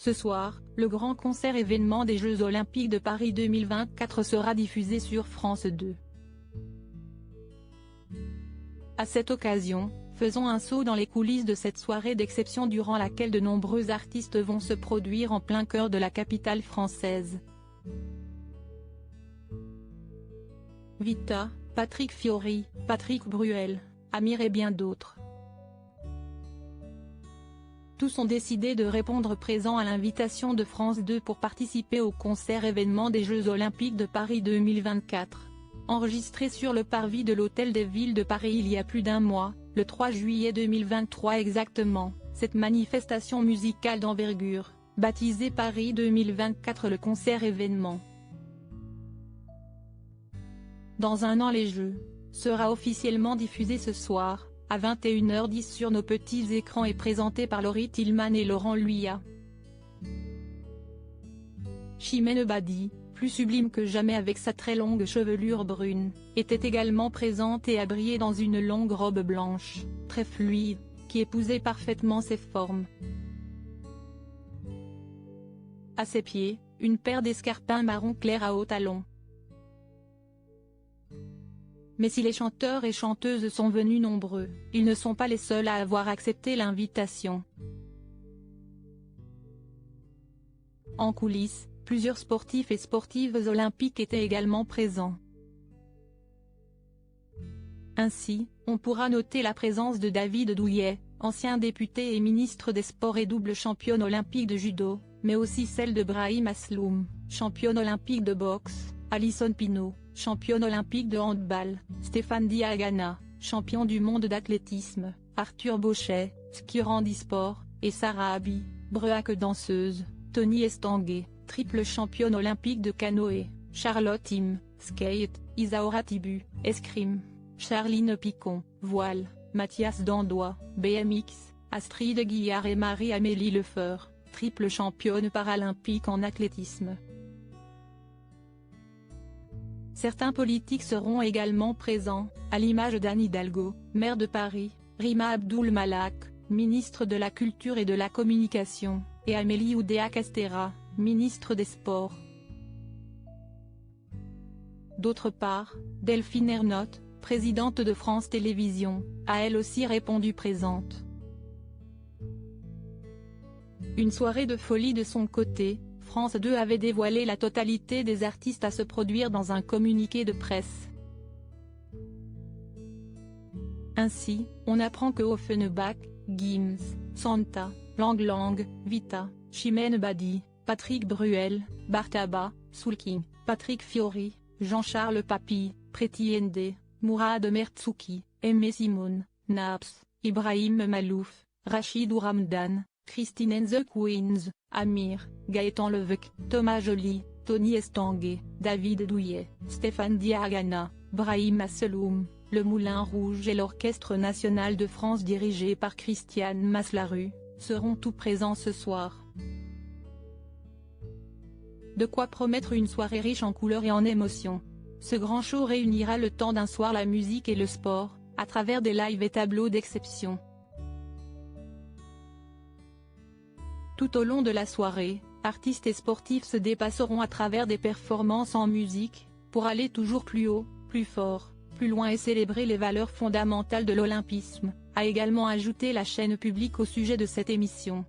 Ce soir, le grand concert événement des Jeux Olympiques de Paris 2024 sera diffusé sur France 2. À cette occasion, faisons un saut dans les coulisses de cette soirée d'exception durant laquelle de nombreux artistes vont se produire en plein cœur de la capitale française. Vita, Patrick Fiori, Patrick Bruel, Amir et bien d'autres. Tous ont décidé de répondre présent à l'invitation de France 2 pour participer au concert événement des Jeux Olympiques de Paris 2024. Enregistré sur le parvis de l'Hôtel des Villes de Paris il y a plus d'un mois, le 3 juillet 2023 exactement, cette manifestation musicale d'envergure, baptisée Paris 2024 le concert événement. Dans un an les Jeux, sera officiellement diffusé ce soir, à 21h10 sur nos petits écrans et présenté par Laurie Tillman et Laurent Luyat. Chimène Badi, plus sublime que jamais avec sa très longue chevelure brune, était également présente et a brillé dans une longue robe blanche, très fluide, qui épousait parfaitement ses formes. À ses pieds, une paire d'escarpins marron clair à hauts talons. Mais si les chanteurs et chanteuses sont venus nombreux, ils ne sont pas les seuls à avoir accepté l'invitation. En coulisses, plusieurs sportifs et sportives olympiques étaient également présents. Ainsi, on pourra noter la présence de David Douillet, ancien député et ministre des Sports et double championne olympique de judo, mais aussi celle de Brahim Asloum, championne olympique de boxe, Alison Pinault, championne olympique de handball, Stéphane Diagana, champion du monde d'athlétisme, Arthur Bauchet, skieur handisport, et Sarah Abi, break danseuse, Tony Estanguet, triple championne olympique de canoë, Charlotte Im, skate, Isaora Tibu, escrime, Charline Picon, voile, Mathias Dandois, BMX, Astrid Guillard et Marie-Amélie Lefeur, triple championne paralympique en athlétisme. Certains politiques seront également présents, à l'image d'Anne Hidalgo, maire de Paris, Rima Abdul Malak, ministre de la Culture et de la Communication, et Amélie Oudéa-Castéra, ministre des Sports. D'autre part, Delphine Ernotte, présidente de France Télévisions, a elle aussi répondu présente. Une soirée de folie de son côté, France 2 avait dévoilé la totalité des artistes à se produire dans un communiqué de presse. Ainsi, on apprend que Offenbach, Gims, Santa, Lang Lang, Vita, Chimène Badi, Patrick Bruel, Bartaba, Soulking, Patrick Fiori, Jean-Charles Papy, Preeti Ende, Mourad Mertzouki, Aimé Simone, Naps, Ibrahim Malouf, Rachidou Ramdan, Christine and the Queens, Amir, Gaëtan Levesque, Thomas Joly, Tony Estanguet, David Douillet, Stéphane Diagana, Brahim Asseloum, Le Moulin Rouge et l'Orchestre National de France dirigé par Christiane Maslarue, seront tous présents ce soir. De quoi promettre une soirée riche en couleurs et en émotions. Ce grand show réunira le temps d'un soir la musique et le sport, à travers des lives et tableaux d'exception. Tout au long de la soirée, artistes et sportifs se dépasseront à travers des performances en musique, pour aller toujours plus haut, plus fort, plus loin et célébrer les valeurs fondamentales de l'olympisme, a également ajouté la chaîne publique au sujet de cette émission.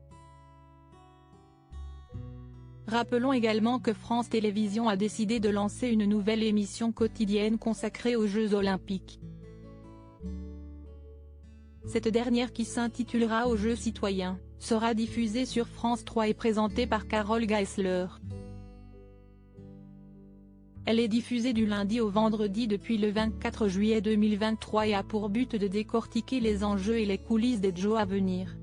Rappelons également que France Télévisions a décidé de lancer une nouvelle émission quotidienne consacrée aux Jeux Olympiques. Cette dernière qui s'intitulera Aux Jeux citoyens, sera diffusée sur France 3 et présentée par Carole Geisler. Elle est diffusée du lundi au vendredi depuis le 24 juillet 2023 et a pour but de décortiquer les enjeux et les coulisses des Jeux à venir.